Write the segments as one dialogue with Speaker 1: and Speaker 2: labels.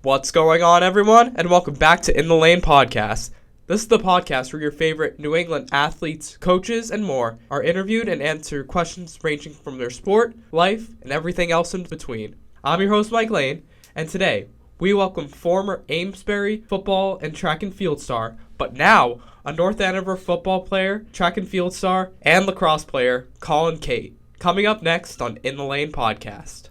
Speaker 1: What's going on, everyone? And welcome back to In the Lane podcast. This is the podcast where your favorite New England athletes, coaches, and more are interviewed and answer questions ranging from their sport, life, and everything else in between. I'm your host, Mike Lane, and today we welcome former Amesbury football and track and field star, but now a North Andover football player, track and field star, and lacrosse player, Collin Cate. Coming up next on In the Lane podcast.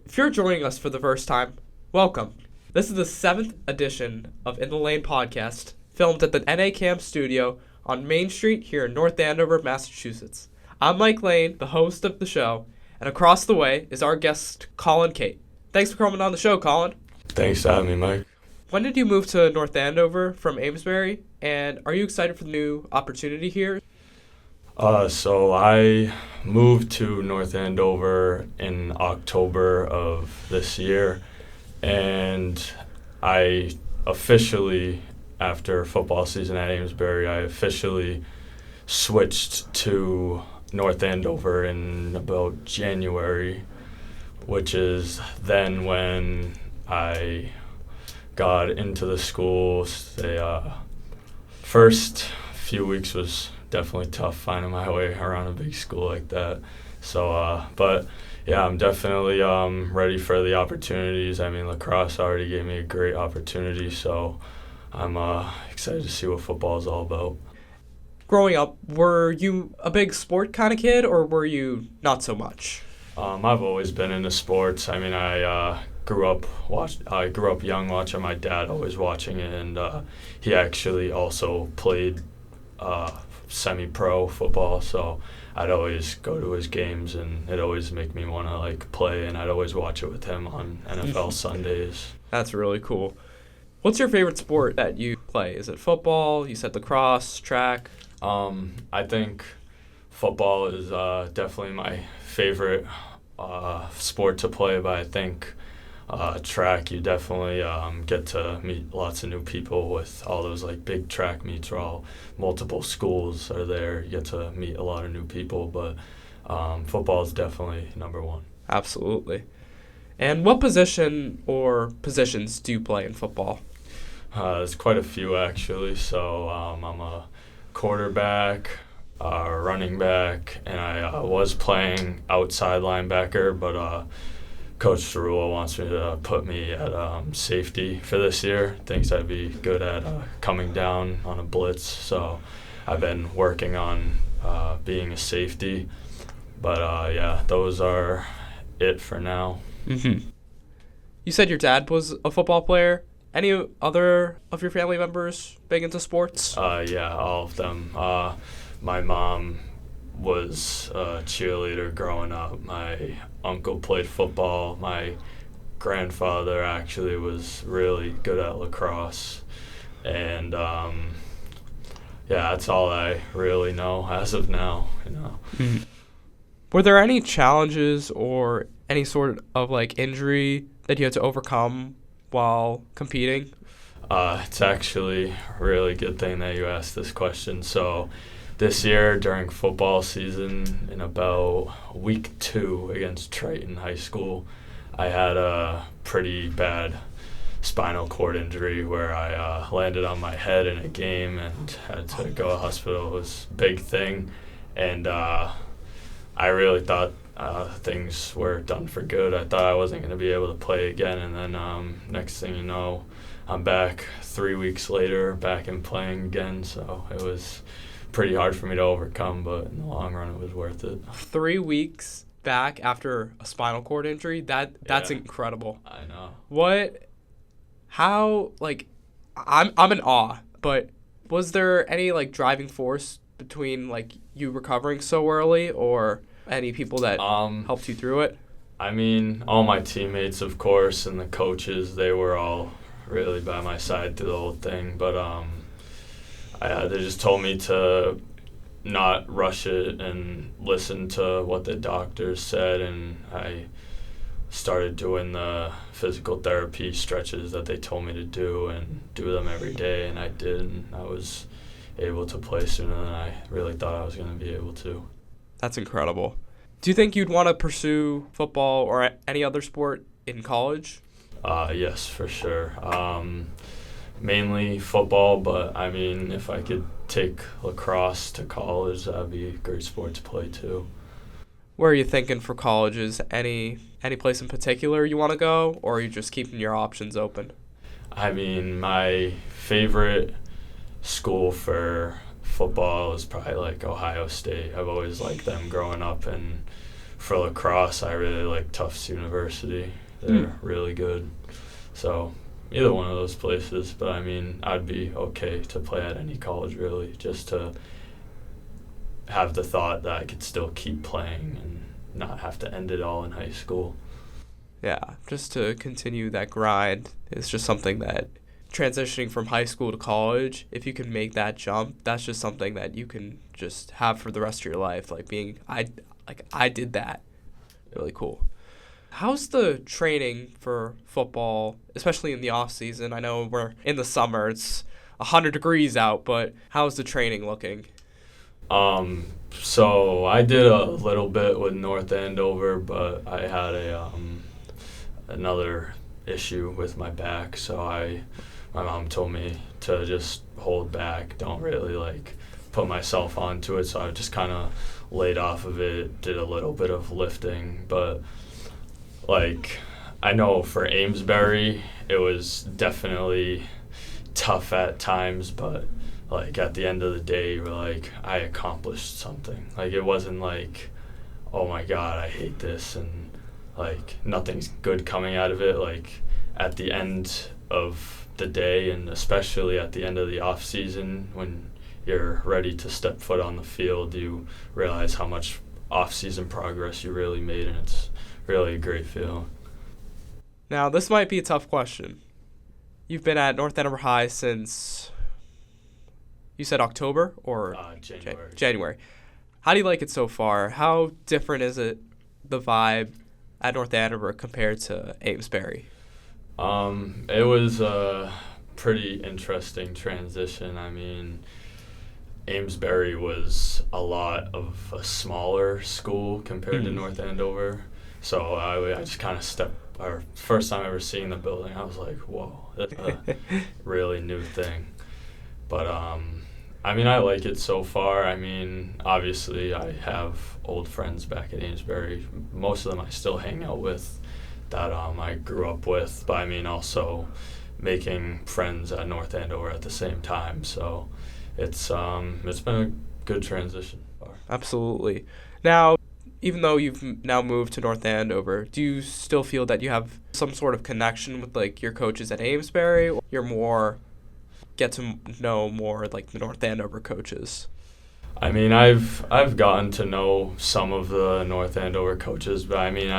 Speaker 1: If you're joining us for the first time, welcome. This is the 7th edition of In the Lane podcast, filmed at the NA Camp studio on Main Street here in North Andover, Massachusetts. I'm Mike Lane, the host of the show, and across the way is our guest, Collin Cate. Thanks for coming on the show, Collin.
Speaker 2: Thanks for having me, Mike.
Speaker 1: When did you move to North Andover from Amesbury, and are you excited for the new opportunity here?
Speaker 2: So I moved to North Andover in October of this year, and I officially, after football season at Amesbury, I officially switched to North Andover in about January, which is then when I got into the school. The first few weeks was definitely tough finding my way around a big school like that. So, but yeah, I'm definitely ready for the opportunities. I mean, lacrosse already gave me a great opportunity, so I'm excited to see what football is all about.
Speaker 1: Growing up, were you a big sport kind of kid, or were you not so much?
Speaker 2: I've always been into sports. I mean, I grew up young watching my dad always watching it, and he actually also played semi-pro football, so I'd always go to his games, and it always make me want to play, and I'd always watch it with him on NFL Sundays.
Speaker 1: That's really cool. What's your favorite sport that you play? Is it football? You said lacrosse, track?
Speaker 2: I think football is definitely my favorite sport to play, but I think track, you definitely get to meet lots of new people with all those big track meets where all multiple schools are there. You get to meet a lot of new people, but football is definitely number one.
Speaker 1: Absolutely. And what position or positions do you play in football?
Speaker 2: There's quite a few, actually. So I'm a quarterback, running back, and I was playing outside linebacker, but Coach Cerullo wants me to put me at safety for this year. Thinks I'd be good at coming down on a blitz. So I've been working on being a safety. But yeah, those are it for now.
Speaker 1: Mm-hmm. You said your dad was a football player. Any other of your family members big into sports?
Speaker 2: Yeah, all of them. My mom was a cheerleader growing up. My uncle played football. My grandfather actually was really good at lacrosse. And yeah, that's all I really know as of now.
Speaker 1: Mm-hmm. Were there any challenges or any sort of injury that you had to overcome while competing?
Speaker 2: It's actually a really good thing that you asked this question. So this year during football season, in about week 2 against Triton High School, I had a pretty bad spinal cord injury where I landed on my head in a game and had to go to hospital. It was a big thing, and I really thought things were done for good. I thought I wasn't going to be able to play again, and then next thing you know, I'm back 3 weeks later, back and playing again, so it was pretty hard for me to overcome, but in the long run, it was worth it.
Speaker 1: 3 weeks back after a spinal cord injury? That's incredible.
Speaker 2: I know.
Speaker 1: I'm in awe, but was there any driving force between you recovering so early, or any people that helped you through it?
Speaker 2: I mean, all my teammates, of course, and the coaches, they were all really by my side through the whole thing, but they just told me to not rush it and listen to what the doctors said, and I started doing the physical therapy stretches that they told me to do and do them every day, and I did, and I was able to play sooner than I really thought I was going to be able to.
Speaker 1: That's incredible. Do you think you'd want to pursue football or any other sport in college?
Speaker 2: Yes, for sure. Mainly football, but I mean, if I could take lacrosse to college, that'd be a great sport to play too.
Speaker 1: Where are you thinking for colleges? Any place in particular you want to go, or are you just keeping your options open?
Speaker 2: I mean, my favorite school for football is probably like Ohio State. I've always liked them growing up, and for lacrosse, I really like Tufts University. They're really good. So either one of those places, but I mean, I'd be okay to play at any college really, just to have the thought that I could still keep playing and not have to end it all in high school.
Speaker 1: Yeah, just to continue that grind is just something that transitioning from high school to college, if you can make that jump, that's just something that you can just have for the rest of your life. I did that. Really cool. How's the training for football, especially in the off season? I know we're in the summer, it's 100 degrees out, but how's the training looking?
Speaker 2: So I did a little bit with North Andover, but I had another issue with my back, so my mom told me to just hold back, don't really put myself onto it, so I just kind of laid off of it, did a little bit of lifting, but I know for Amesbury it was definitely tough at times, but at the end of the day, I accomplished something. It wasn't oh my God, I hate this, and nothing's good coming out of it. At the end of the day, and especially at the end of the off season, when you're ready to step foot on the field, you realize how much off season progress you really made, and it's really a great feeling.
Speaker 1: Now, this might be a tough question. You've been at North Andover High since, you said October or
Speaker 2: January.
Speaker 1: January. How do you like it so far? How different is it, the vibe at North Andover compared to Amesbury?
Speaker 2: It was a pretty interesting transition. I mean, Amesbury was a lot of a smaller school compared to North Andover. So I just kind of first time ever seeing the building, I was like, whoa, that's a really new thing. But, I mean, I like it so far. I mean, obviously I have old friends back at Amesbury. Most of them I still hang out with that I grew up with. But, I mean, also making friends at North Andover at the same time. So it's been a good transition so far.
Speaker 1: Absolutely. Now, even though you've now moved to North Andover, do you still feel that you have some sort of connection with your coaches at Amesbury, or you're get to know more the North Andover coaches?
Speaker 2: I mean, I've gotten to know some of the North Andover coaches, but I mean,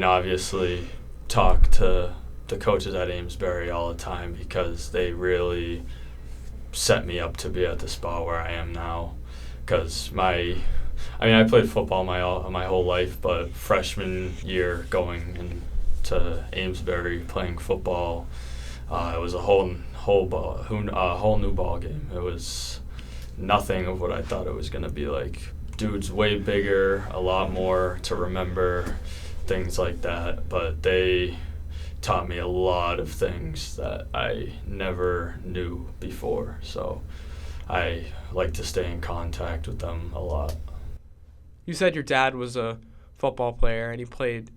Speaker 2: obviously talk to the coaches at Amesbury all the time because they really set me up to be at the spot where I am now. Because I played football my whole life, but freshman year going into Amesbury playing football, it was a whole new ball game. It was nothing of what I thought it was going to be like. Dudes way bigger, a lot more to remember, things like that. But they taught me a lot of things that I never knew before. So I like to stay in contact with them a lot.
Speaker 1: You said your dad was a football player and he played,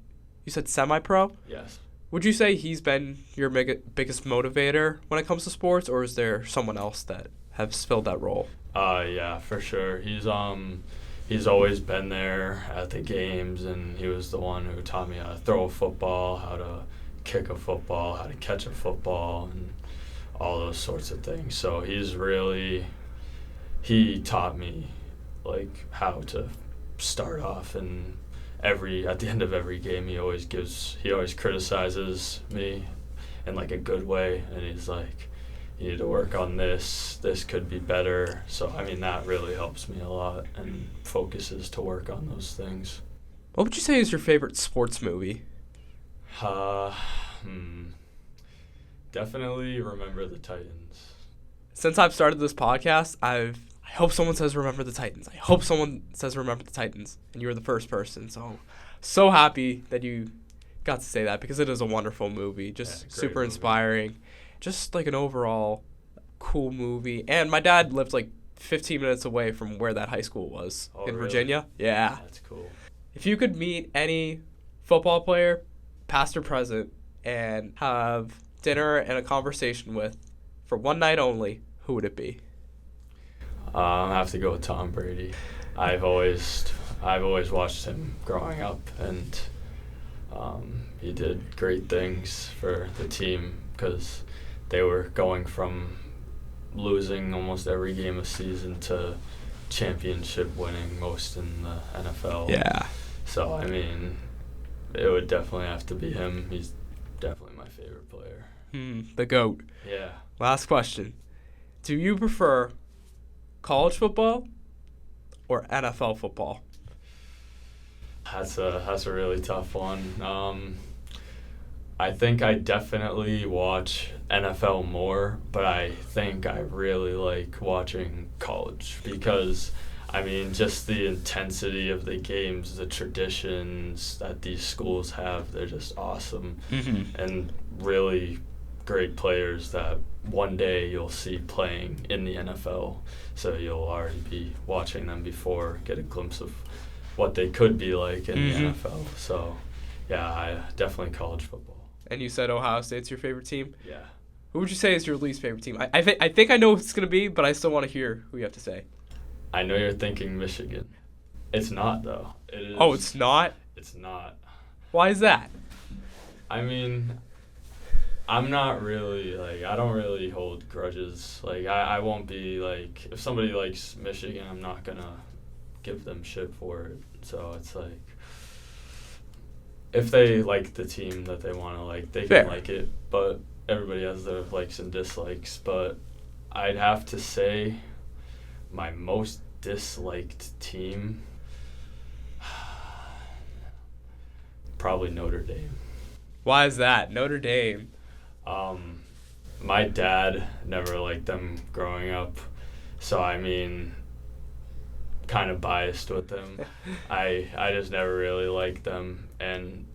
Speaker 1: you said semi-pro?
Speaker 2: Yes.
Speaker 1: Would you say he's been your biggest motivator when it comes to sports, or is there someone else that has filled that role?
Speaker 2: Yeah, for sure. He's always been there at the games, and he was the one who taught me how to throw a football, how to kick a football, how to catch a football, and all those sorts of things. So he taught me how to start off, and at the end of every game he always criticizes me in a good way, and he's like, you need to work on this. This could be better. So, I mean, that really helps me a lot and focuses to work on those things.
Speaker 1: What would you say is your favorite sports movie?
Speaker 2: Definitely Remember the Titans.
Speaker 1: Since I've started this podcast, I hope someone says Remember the Titans. I hope someone says Remember the Titans, and you were the first person. So happy that you got to say that because it is a wonderful movie. Just super
Speaker 2: movie.
Speaker 1: Inspiring. Just like an overall cool movie. And my dad lived like 15 minutes away from where that high school was in
Speaker 2: really?
Speaker 1: Virginia. Yeah.
Speaker 2: That's cool.
Speaker 1: If you could meet any football player, past or present, and have dinner and a conversation with for one night only, who would it be?
Speaker 2: I have to go with Tom Brady. I've always watched him growing up, and he did great things for the team because they were going from losing almost every game of season to championship winning most in the NFL.
Speaker 1: Yeah.
Speaker 2: So, I mean, it would definitely have to be him. He's definitely my favorite player.
Speaker 1: The GOAT.
Speaker 2: Yeah.
Speaker 1: Last question. Do you prefer college football or NFL football?
Speaker 2: That's a really tough one. I think I definitely watch NFL more, but I think I really like watching college because, I mean, just the intensity of the games, the traditions that these schools have, they're just awesome. And really great players that one day you'll see playing in the NFL. So you'll already be watching them before, get a glimpse of what they could be like in the NFL. So, yeah, I definitely college football.
Speaker 1: And you said Ohio State's your favorite team?
Speaker 2: Yeah.
Speaker 1: Who would you say is your least favorite team? I think I know what it's going to be, but I still want to hear who you have to say.
Speaker 2: I know you're thinking Michigan. It's not, though. It is.
Speaker 1: Oh, it's not?
Speaker 2: It's not.
Speaker 1: Why is that?
Speaker 2: I mean, I'm not really, I don't really hold grudges. I won't be, if somebody likes Michigan, I'm not going to give them shit for it. So it's if they like the team that they want to like, they
Speaker 1: Fair.
Speaker 2: can like it. But everybody has their likes and dislikes. But I'd have to say my most disliked team, probably Notre Dame.
Speaker 1: Why is that? Notre Dame.
Speaker 2: My dad never liked them growing up. So, I mean, kind of biased with them. I just never really liked them, and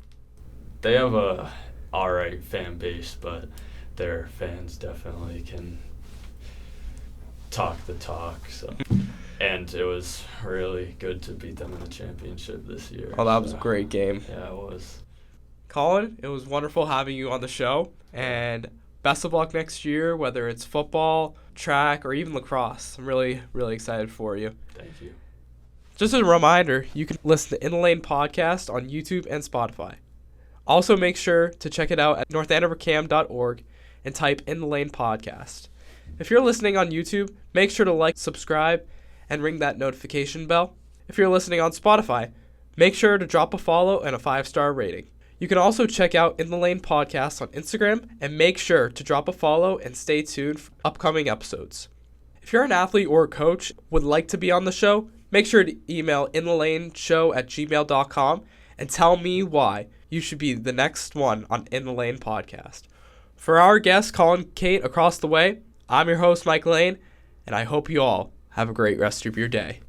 Speaker 2: they have a alright fan base, but their fans definitely can talk the talk. So, and it was really good to beat them in the championship this year.
Speaker 1: Oh, that was a great game.
Speaker 2: Yeah, it was.
Speaker 1: Collin, it was wonderful having you on the show, and best of luck next year, whether it's football, track, or even lacrosse. I'm really, really excited for you.
Speaker 2: Thank you.
Speaker 1: Just a reminder, you can listen to In the Lane podcast on YouTube and Spotify. Also, make sure to check it out at northandovercam.org and type In the Lane podcast. If you're listening on YouTube, make sure to like, subscribe, and ring that notification bell. If you're listening on Spotify, make sure to drop a follow and a 5-star rating. You can also check out In the Lane podcast on Instagram and make sure to drop a follow and stay tuned for upcoming episodes. If you're an athlete or a coach would like to be on the show, make sure to email inthelaneshow@gmail.com and tell me why you should be the next one on In the Lane podcast. For our guest, Collin Cate, across the way, I'm your host, Mike Lane, and I hope you all have a great rest of your day.